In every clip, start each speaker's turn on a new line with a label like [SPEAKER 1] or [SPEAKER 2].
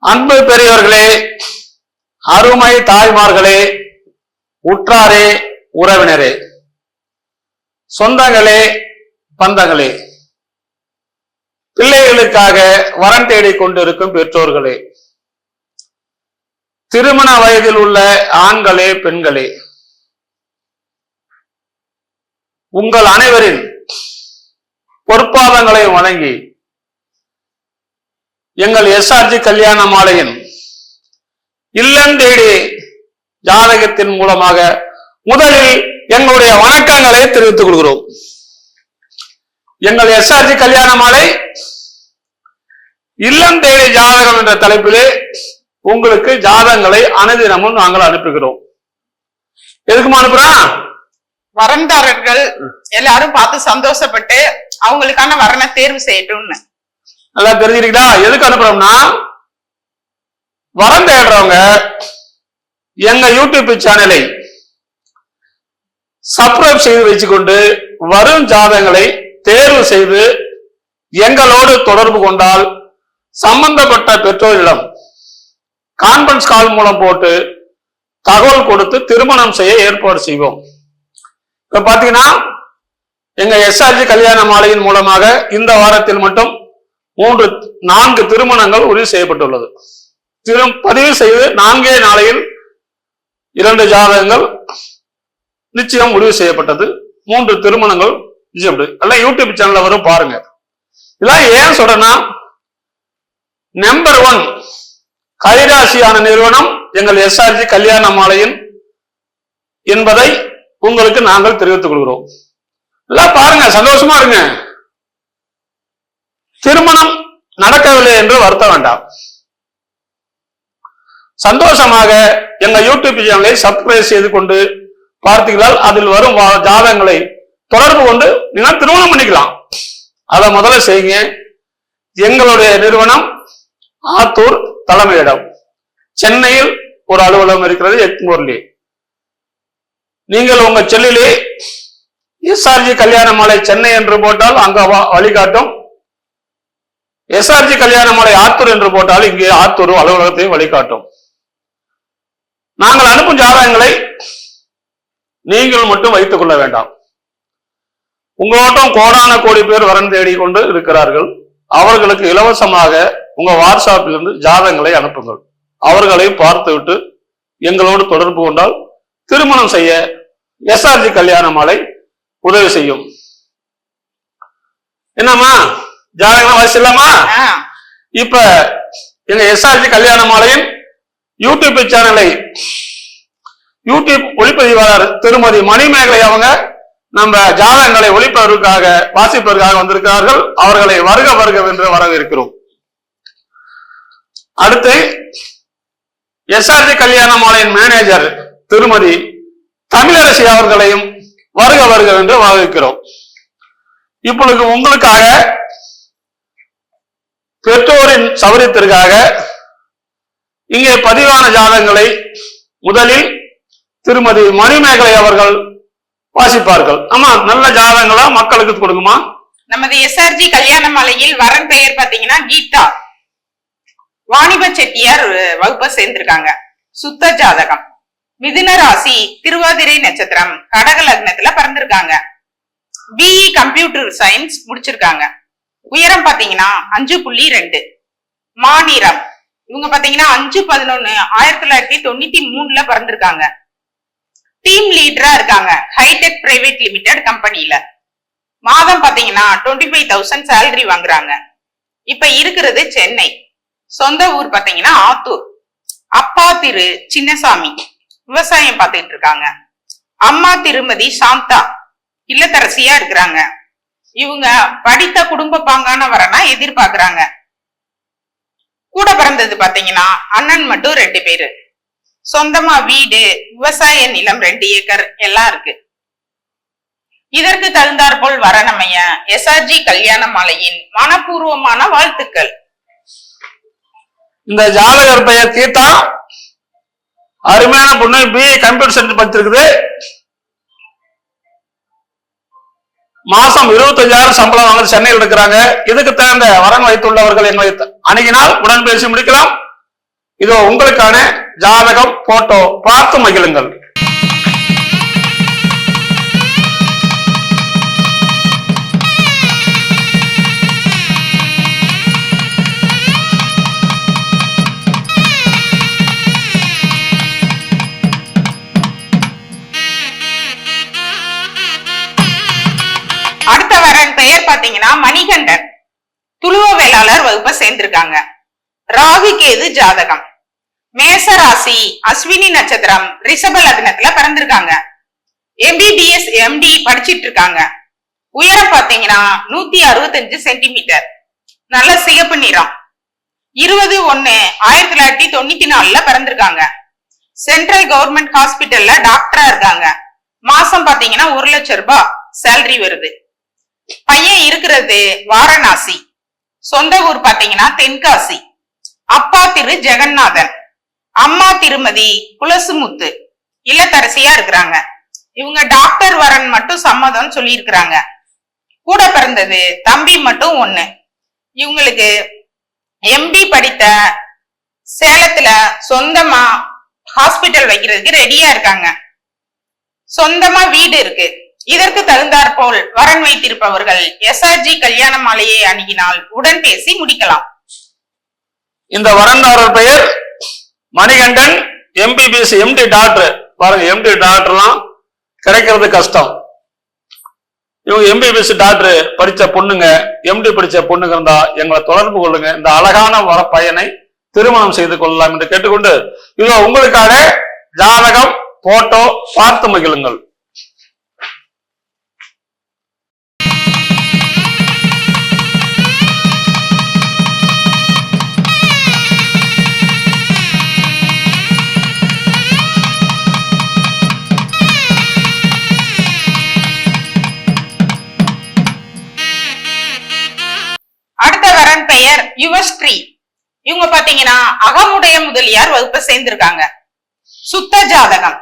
[SPEAKER 1] அன்பு பெரியவர்களே, அருமை தாய்மார்களே, உற்றாரே, உறவினரே, சொந்தங்களே, பந்தங்களே, பிள்ளைகளுக்காக வரன் தேடிக் கொண்டிருக்கும் பெற்றோர்களே, திருமண வயதில் உள்ள ஆண்களே, பெண்களே, உங்கள் அனைவரின் பொற்பாதங்களை வணங்கி எங்கள் எஸ்ஆர்ஜி கல்யாண மாலையின் இல்லம் தேடி ஜாதகத்தின் மூலமாக முதலில் எங்களுடைய வணக்கங்களை தெரிவித்துக் கொள்கிறோம். எங்கள் எஸ்ஆர்ஜி கல்யாண மாலை இல்லம் தேடி ஜாதகம் என்ற தலைப்பிலே உங்களுக்கு ஜாதகங்களை அனுதினமும் நாங்கள் அனுப்புகிறோம். எதுக்குமா அனுப்புறோம்?
[SPEAKER 2] வரன்தாரர்கள் எல்லாரும் பார்த்து சந்தோஷப்பட்டு அவங்களுக்கான வரனை தேர்வு செய்யட்டும்னு.
[SPEAKER 1] நல்லா தெரிஞ்சுக்கிட்டா எதுக்கு அனுப்புறோம்னா, வரம் தேடுறவங்க எங்க யூடியூப் சேனலை சப்ஸ்கிரைப் செய்து வச்சுக்கொண்டு வரும் ஜாதகங்களை தேர்வு செய்து எங்களோடு தொடர்பு கொண்டால் சம்பந்தப்பட்ட பெற்றோரிடம் கான்பரன்ஸ் கால் மூலம் போட்டு தகவல் கொடுத்து திருமணம் செய்ய ஏற்பாடு செய்வோம். இப்ப பாத்தீங்கன்னா எங்க எஸ்ஆர்ஜி கல்யாண மாலையின் மூலமாக இந்த வாரத்தில் மட்டும் 4 திருமணங்கள் உறுதி செய்யப்பட்டுள்ளது. பதிவு செய்து 4 நாளையில் 2 ஜாதகங்கள் நிச்சயம் முடிவு செய்யப்பட்டது. 3 திருமணங்கள் எல்லாம் யூடியூப் சேனல்ல வரும், பாருங்க. இதெல்லாம் ஏன் சொல்றேன்னா, நம்பர் 1 கைராசியான நிறுவனம் எங்கள் எஸ்ஆர்ஜி கல்யாண மாலையின் என்பதை உங்களுக்கு நாங்கள் தெரிவித்துக் கொள்கிறோம். எல்லாம் பாருங்க, சந்தோஷமா இருங்க. திருமணம் நடக்கவில்லை என்று வருத்த வேண்டாம். சந்தோஷமாக எங்க யூடியூப் சேனலை சப்ஸ்கிரைப் செய்து கொண்டு பார்த்தீர்களால் அதில் வரும் ஜாதகங்களை தொடர்பு கொண்டு நீங்கள் திருமணம் பண்ணிக்கலாம். அதை முதல்ல செய்யுங்க. எங்களுடைய நிறுவனம் ஆத்தூர் தலைமையிடம், சென்னையில் ஒரு அலுவலகம் இருக்கிறது, எக்மூர்லி. நீங்கள் உங்க செல்லிலே எஸ்ஆர்ஜி கல்யாண மாலை சென்னை என்று போட்டால் அங்க வழிகாட்டும், எஸ்ஆர்ஜி கல்யாண மாலை ஆத்தூர் என்று போட்டால் இங்கே ஆத்தூர் அலுவலகத்தையும் வழிகாட்டும். நாங்கள் அனுப்பும் ஜாதகங்களை நீங்கள் மட்டும் வைத்துக் கொள்ள வேண்டாம். உங்களோட்டம் கோடான கோடி பேர் வரன் தேடி கொண்டு இருக்கிறார்கள். அவர்களுக்கு இலவசமாக உங்க வாட்ஸ்அப்பிலிருந்து ஜாதகங்களை அனுப்புங்கள். அவர்களை பார்த்துவிட்டு எங்களோடு தொடர்பு கொண்டால் திருமணம் செய்ய எஸ்ஆர்ஜி கல்யாண மாலை உதவி செய்யும். என்னம்மா ஜாதகம் வயசு இல்லாமா? இப்ப எங்க எஸ்ஆர்ஜி கல்யாண மாலையின் யூடியூப் சேனலை யூடியூப் ஒளிப்பதிவாளர் திருமதி மணிமேகலை அவங்க நம்ம ஜாதகங்களை ஒளிப்பதற்காக வாசிப்பதற்காக வந்திருக்கிறார்கள். அவர்களை வருக வருக என்று வரவேற்கிறோம். அடுத்து எஸ்ஆர்ஜி கல்யாண மாலையின் மேனேஜர் திருமதி தமிழரசி அவர்களையும் வருக வருக என்று வரவேற்கிறோம். இப்பொழுது உங்களுக்காக பெற்றோரின் சௌரியத்திற்காக இங்கே பதிவான ஜாதகங்களை முதலில் திருமதி மணிமேகலை அவர்கள் வாசிப்பார்கள். ஆமா, நல்ல ஜாதகங்களா மக்களுக்கு கொடுக்குமா?
[SPEAKER 2] நமது எஸ்ஆர்ஜி கல்யாண மாலையில் வரன் பெயர் பாத்தீங்கன்னா கீதா. வாணிப செட்டியார் வகுப்பை சேர்ந்திருக்காங்க. சுத்த ஜாதகம், மிதுன ராசி, திருவாதிரை நட்சத்திரம், கடக லக்னத்துல பிறந்திருக்காங்க. பிஇ கம்ப்யூட்டர் சயின்ஸ் முடிச்சிருக்காங்க. உயரம் பாத்தீங்கன்னா 5.2. மாநிலம் இவங்க பாத்தீங்கன்னா 5/11/1993 பிறந்திருக்காங்க. டீம் லீடரா இருக்காங்க ஹைடெக் பிரைவேட் லிமிடெட் கம்பெனில. மாதம் பாத்தீங்கன்னா 25,000 சேலரி வாங்குறாங்க. இப்ப இருக்கிறது சென்னை. சொந்த ஊர் பாத்தீங்கன்னா ஆத்தூர். அப்பா திரு சின்னசாமி விவசாயம் பார்த்துட்டு இருக்காங்க. அம்மா திருமதி சாந்தா இல்லத்தரசியா இருக்கிறாங்க. இவங்க படித்த குடும்ப பாங்கான வரனா எதிர்பார்க்கிறாங்க. கூட பிறந்தது பாத்தீங்கன்னா அண்ணன் மட்டும் 2 பேரு. சொந்தமா வீடு, விவசாய நிலம் 2 ஏக்கர் எல்லாம் இருக்கு. இதற்கு தகுந்தாற்போல் வரனமைய எஸ்ஆர்ஜி கல்யாண மாலையின் மனப்பூர்வமான வாழ்த்துக்கள்.
[SPEAKER 1] இந்த ஜாதகர் பெயர் கீதா. அருமையான பொண்ணு, பிஏ கம்ப்யூட்டர் சயின்ஸ் படிச்சிருக்குது. மாசம் 25,000 சம்பளம் வாங்க சென்னையில் இருக்கிறாங்க. இதுக்கு தகுந்த வரன் வைத்துள்ளவர்கள் எங்களை அணுகினால் உடன் பேசி முடிக்கலாம். இதோ உங்களுக்கான ஜாதகம் போட்டோ பார்த்து மகிழுங்கள்.
[SPEAKER 2] அடுத்த வரன் பெயர் பாத்தீங்கன்னா மணிகண்டன். துளுவ வேளாளர் வகுப்பை சேர்ந்திருக்காங்க. ராகு கேது ஜாதகம். மேச ராசி, அஸ்வினி நட்சத்திரம், ரிஷப லக்னத்துல பிறந்திருக்காங்க. MBBS MD படிச்சிட்டு இருக்காங்க. உயரம் பாத்தீங்கன்னா 165 சென்டிமீட்டர். நல்ல சிகப்பு நிறம். 20/1/1994 பிறந்திருக்காங்க. சென்ட்ரல் கவர்மெண்ட் ஹாஸ்பிட்டல்ல டாக்டரா இருக்காங்க. மாசம் பாத்தீங்கன்னா 1 லட்சம் ரூபாய் சேலரி வருது. பையன் இருக்கிறது வாரணாசி. சொந்த ஊர் பாத்தீங்கன்னா தென்காசி. அப்பா திரு ஜெகநாதன், அம்மா திருமதி குலசுமுத்து இல்லத்தரசியா இருக்கிறாங்க. இவங்க டாக்டர் வரன் மட்டும் சம்மதம் சொல்லி இருக்கிறாங்க. கூட பிறந்தது தம்பி மட்டும் 1. இவங்களுக்கு MD படித்த சேலத்துல சொந்தமா ஹாஸ்பிட்டல் வைக்கிறதுக்கு ரெடியா இருக்காங்க. சொந்தமா வீடு இருக்கு. இதற்கு தகுந்தாற்போல் வரன் வைத்திருப்பவர்கள் SRG கல்யாண மாலையை அணுகினால் உடன் பேசி முடிக்கலாம்.
[SPEAKER 1] இந்த வரன்தாரர் பெயர் மணிகண்டன். MBBS MD doctor. பாருங்க, MD டாக்டர்லாம் கிடைக்கிறது கஷ்டம். இவங்க MBBS டாக்டர் படிச்ச பொண்ணுங்க, MD படிச்ச பொண்ணுங்க இருந்தா எங்களை தொடர்பு கொள்ளுங்க. இந்த அழகான வர பையனை திருமணம் செய்து கொள்ளலாம் என்று கேட்டுக்கொண்டு, இதோ உங்களுக்காக ஜாதகம் போட்டோ பார்த்து மகிழுங்கள்.
[SPEAKER 2] அடுத்த வரன் பெயர் யுவஸ்ரீ. இவங்க பாத்தீங்கன்னா அகமுடைய முதலியார் வகுப்பை சேர்ந்திருக்காங்க. சுத்த ஜாதகம்.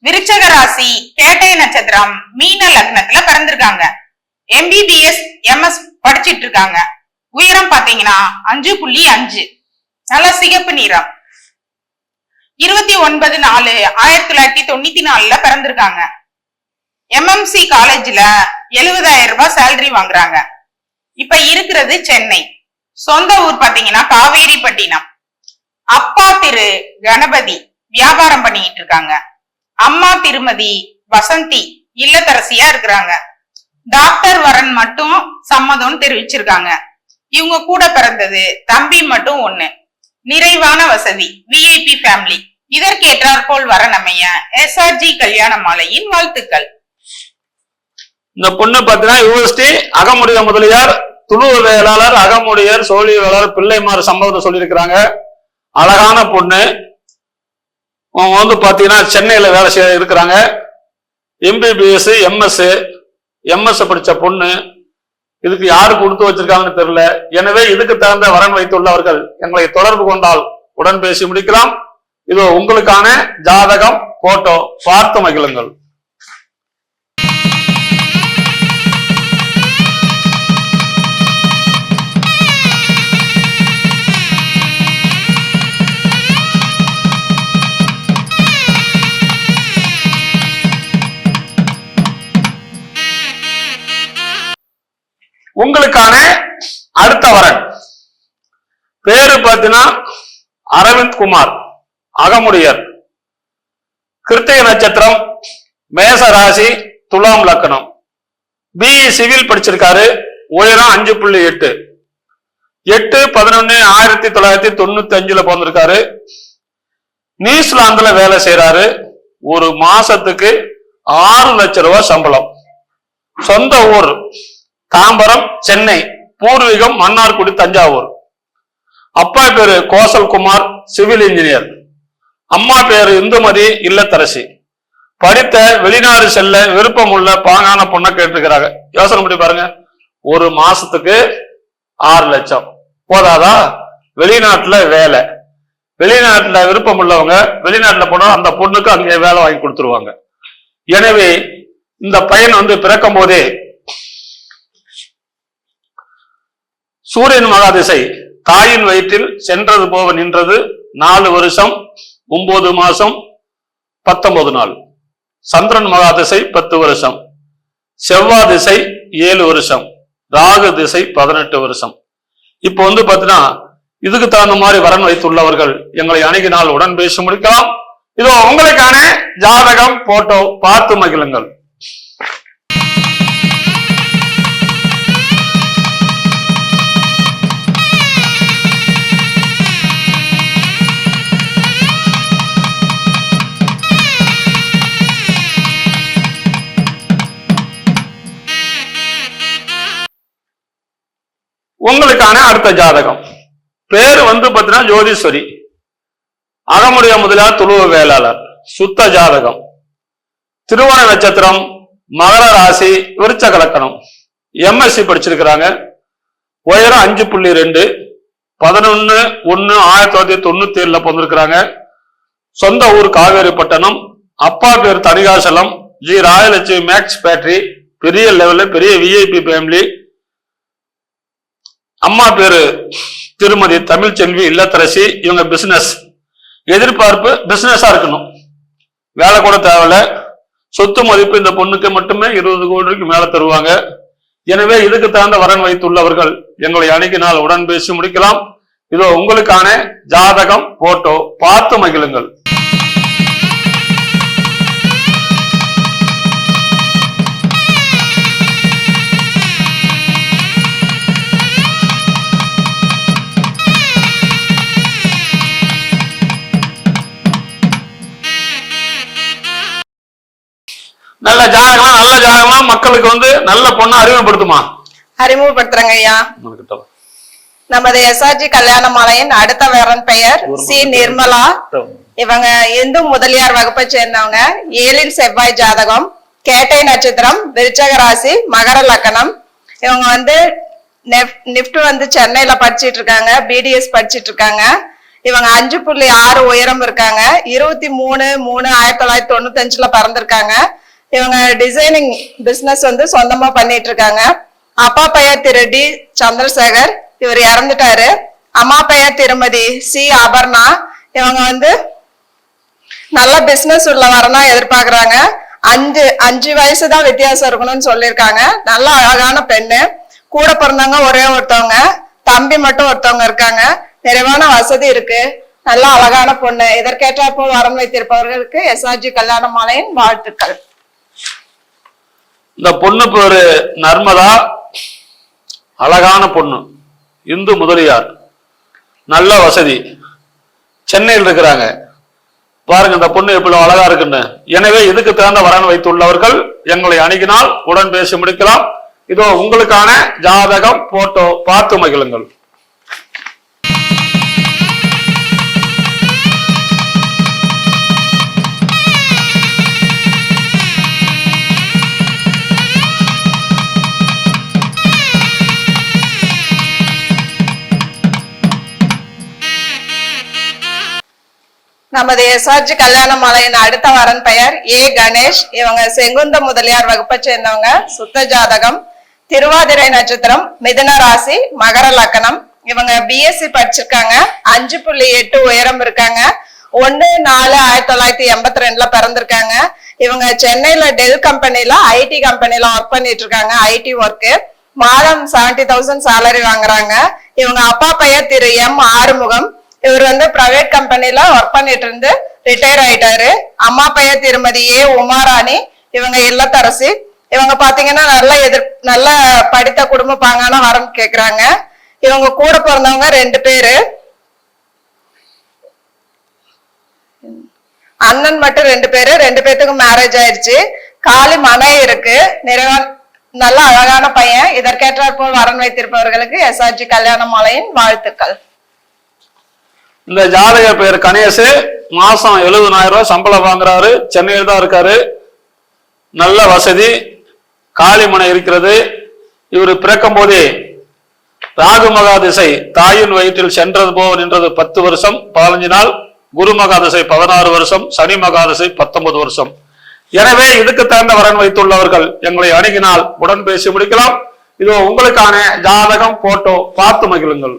[SPEAKER 2] விருச்சக ராசி, கேட்டை நட்சத்திரம், மீன லக்னத்துல பிறந்திருக்காங்க. MBBS MS படிச்சிட்டு இருக்காங்க. உயரம் பாத்தீங்கன்னா 5.5. நல்ல சிகப்பு நிறம். 29/4/1994 பிறந்திருக்காங்க. MMC காலேஜ்ல 70,000 ரூபாய் சேலரி வாங்குறாங்க. இப்ப இருக்கிறது சென்னை. சொந்த ஊர் பாத்தீங்கன்னா காவேரிப்பட்டினம். அப்பா திரு கணபதி வியாபாரம் பண்ணிட்டு இருக்காங்க. அம்மா திருமதி வசந்தி இல்லத்தரசியா இருக்கிறாங்க. டாக்டர் வரன் மட்டும் சம்மதம் தெரிவிச்சிருக்காங்க. இவங்க கூட பிறந்தது தம்பி மட்டும் 1. நிறைவான வசதி, VIP ஃபேமிலி. இதற்கேற்றாற்போல் வரன் அமைய SRG கல்யாண மாலையின் வாழ்த்துக்கள்.
[SPEAKER 1] இந்த பொண்ணு பாத்தீங்கன்னா யூனிவர்சிட்டி அகமுடைய முதலியார், துளுவ வேளாளர், அகமுடையர், சோழி வேளாளர், பிள்ளைமாறு சம்பவத்தை சொல்லியிருக்கிறாங்க. அழகான பொண்ணு. அவங்க வந்து பாத்தீங்கன்னா சென்னையில வேலை செய்ய இருக்கிறாங்க. MBBS MS படிச்ச பொண்ணு. இதுக்கு யாரு கொடுத்து வச்சிருக்காங்கன்னு தெரியல. எனவே இதுக்கு தகுந்த வரன் வைத்துள்ளவர்கள் எங்களை தொடர்பு கொண்டால் உடன் பேசி முடிக்கலாம். இதோ உங்களுக்கான ஜாதகம் போட்டோ பார்த்து மகிழுங்கள். உங்களுக்கான அடுத்த வரன் பேரு பார்த்தீங்கன்னா அரவிந்த் குமார், அகமுடையர், கிருத்திகை நட்சத்திரம், மேச ராசி, துலாம் லக்னம். BE சிவில் படிச்சிருக்காரு. உயரம் 5.8. 8/11/1995 பிறந்திருக்காரு. நியூசிலாந்துல வேலை செய்யறாரு. ஒரு மாசத்துக்கு 6 லட்சம் ரூபாய் சம்பளம். சொந்த ஊர் தாம்பரம், சென்னை. பூர்வீகம் மன்னார்குடி, தஞ்சாவூர். அப்பா பேரு கோசல் குமார், சிவில் இன்ஜினியர். அம்மா பேரு இந்துமதி இல்லத்தரசி. படித்த வெளிநாடு செல்ல விருப்பம் உள்ள பாங்கான பொண்ணை கேட்டிருக்கிறாங்க. யோசனை பண்ணி பாருங்க. ஒரு மாசத்துக்கு 6 லட்சம் போதாதா? வெளிநாட்டுல வேலை, வெளிநாட்டுல விருப்பம் உள்ளவங்க வெளிநாட்டுல போனா அந்த பொண்ணுக்கு அங்கே வேலை வாங்கி கொடுத்துருவாங்க. எனவே இந்த பையன் வந்து பிறக்கும் போதே சூரியன் மகாதிசை தாயின் வயிற்றில் சென்றது போக நின்றது. 4 வருஷம் 9 மாசம் 19 நாள். சந்திரன் மகா திசை 10 வருஷம், செவ்வாய் திசை 7 வருஷம், ராகு திசை 18 வருஷம். இப்போ பாத்தீங்கன்னா இதுக்கு தகுந்த மாதிரி வரன் வைத்துள்ளவர்கள் எங்களை அணுகினால் உடன் பேசி முடிக்கலாம். இதோ உங்களுக்கான ஜாதகம் போட்டோ பார்த்து மகிழுங்கள். உங்களுக்கான அடுத்த ஜாதகம் பேரு பாத்தீங்கன்னா ஜோதீஸ்வரி, அகமுடைய முதலியார் துளுவ வேளாளர், சுத்த ஜாதகம், திருவோண நட்சத்திரம், மகர ராசி, விருச்சக லக்னம், எம்எஸ்சி படிச்சிருக்கிறாங்க, உயரம் 5.2, 11/1/1997 பிறந்திருக்கிறாங்க. சொந்த ஊர் காவேரிப்பட்டணம், அப்பா பேர் Thanigachalam, G Rayalakshmi max battery, பெரிய லெவல்ல பெரிய விஐபி ஃபேமிலி. அம்மா பேரு திருமதி தமிழ்ச்செல்வி இல்லத்தரசி. இவங்க பிசினஸ் எதிர்பார்ப்பு பிசினஸா இருக்கணும், வேலை கூட தேவையில்ல. சொத்து மதிப்பு இந்த பொண்ணுக்கு மட்டுமே 20 கோடிக்கு மேல தருவாங்க. எனவே இதுக்கு தகுந்த வரன் வைத்துள்ளவர்கள் எங்களை அணுகினால் உடன் பேசி முடிக்கலாம். இதோ உங்களுக்கான ஜாதகம் போட்டோ பார்த்து மகிழுங்கள். நல்ல ஜாதகமா மக்களுக்கு நல்ல பொண்ணு அறிமுகப்படுத்துமா?
[SPEAKER 3] அறிமுகப்படுத்துறங்க ஐயா. நமது எஸ்ஆர்ஜி கல்யாண மாலையின் அடுத்த வரன் பெயர் சி நிர்மலா. இவங்க இந்து முதலியார் வகுப்பை சேர்ந்தவங்க. 7 செவ்வாய் ஜாதகம், கேட்டை நட்சத்திரம், விருச்சக ராசி, மகர லக்னம். இவங்க நிப்ட் சென்னையில படிச்சிட்டு இருக்காங்க, பிடிஎஸ் படிச்சிட்டு இருக்காங்க. இவங்க 5.6 உயரம் இருக்காங்க. 23/3/1995 பிறந்திருக்காங்க. இவங்க டிசைனிங் பிசினஸ் சொந்தமா பண்ணிட்டு இருக்காங்க. அப்பா பெயர் திரு டி சந்திரசேகர், இவர் இறந்துட்டாரு. அம்மா பெயர் திருமதி சி அபர்ணா. இவங்க நல்ல பிசினஸ் உள்ள வரனா எதிர்பார்க்கறாங்க. 5 வயசுதான் வித்தியாசம் இருக்கணும்னு சொல்லியிருக்காங்க. நல்ல அழகான பெண்ணு. கூட பிறந்தவங்க ஒரே ஒருத்தவங்க, தம்பி மட்டும் ஒருத்தவங்க இருக்காங்க. நிறைவான வசதி இருக்கு. நல்ல அழகான பொண்ணு. இதற்கேற்றாற்போல் வரன் வைத்திருப்பவர்களுக்கு எஸ்ஆர்ஜி கல்யாண மாலையின் வாழ்த்துக்கள்.
[SPEAKER 1] இந்த பொண்ணு பேரு நர்மதா, அழகான பொண்ணு, இந்து முதலியார், நல்ல வசதி, சென்னையில் இருக்கிறாங்க. பாருங்க இந்த பொண்ணு எப்படி அழகா இருக்குன்னு. எனவே இதுக்கு தகுந்த வரன் வைத்துள்ளவர்கள் எங்களை அணுகினால் உடன் பேசி முடிக்கலாம். இதோ உங்களுக்கான ஜாதகம் போட்டோ பார்த்து மகிழுங்கள்.
[SPEAKER 3] நமது எஸ்ஆர்ஜி கல்யாண மாலையின் அடுத்த வரன் பெயர் ஏ கணேஷ். இவங்க செங்குந்த முதலியார் வகுப்பை சேர்ந்தவங்க. சுத்த ஜாதகம், திருவாதிரை நட்சத்திரம், மிதுன ராசி, மகர லக்னம். இவங்க பிஎஸ்சி படிச்சிருக்காங்க. 5.8 உயரம் இருக்காங்க. 1/4/1982 பிறந்திருக்காங்க. இவங்க சென்னையில டெல் கம்பெனில ஐடி கம்பெனில ஒர்க் பண்ணிட்டு இருக்காங்க. IT work. மாதம் 70,000 சேலரி வாங்குறாங்க. இவங்க அப்பா பெயர் திரு எம் ஆறுமுகம். இவர் பிரைவேட் கம்பெனில ஒர்க் பண்ணிட்டு இருந்து ரிட்டையர் ஆயிட்டாரு. அம்மா பெயர் திருமதி ஏ உமாராணி. இவங்க இல்லத்தரசி. இவங்க பாத்தீங்கன்னா நல்ல படித்த குடும்ப பாங்கான வரன் கேக்குறாங்க. இவங்க கூட பிறந்தவங்க 2 பேரு. அண்ணன் மட்டும் 2 பேரு. 2 பேத்துக்கும் மேரேஜ் ஆயிடுச்சு. காலி மனை இருக்கு. நல்ல அழகான பையன். இதற்கேற்றாற்போல் வரன் வைத்திருப்பவர்களுக்கு எஸ்ஆர்ஜி கல்யாண மாலையின் வாழ்த்துக்கள்.
[SPEAKER 1] இந்த ஜாதக பேர் கணேசு, மாசம் 70,000 ரூபாய் சம்பளம் வாங்குறாரு. சென்னையில் தான் இருக்காரு. நல்ல வசதி, காளிமனை இருக்கிறது. இவர் பிறக்கும் போதே ராகு மகாதிசை தாயின் வயிற்றில் சென்றது போக நின்றது 10 வருஷம் 15 நாள். குரு மகாதிசை 16 வருஷம், சனி மகாதிசை 19 வருஷம். எனவே இதுக்கு தகுந்த வரன் வைத்துள்ளவர்கள் எங்களை அணுகினால் உடன் பேசி முடிக்கலாம். இதோ உங்களுக்கான ஜாதகம் போட்டோ பார்த்து மகிழுங்கள்.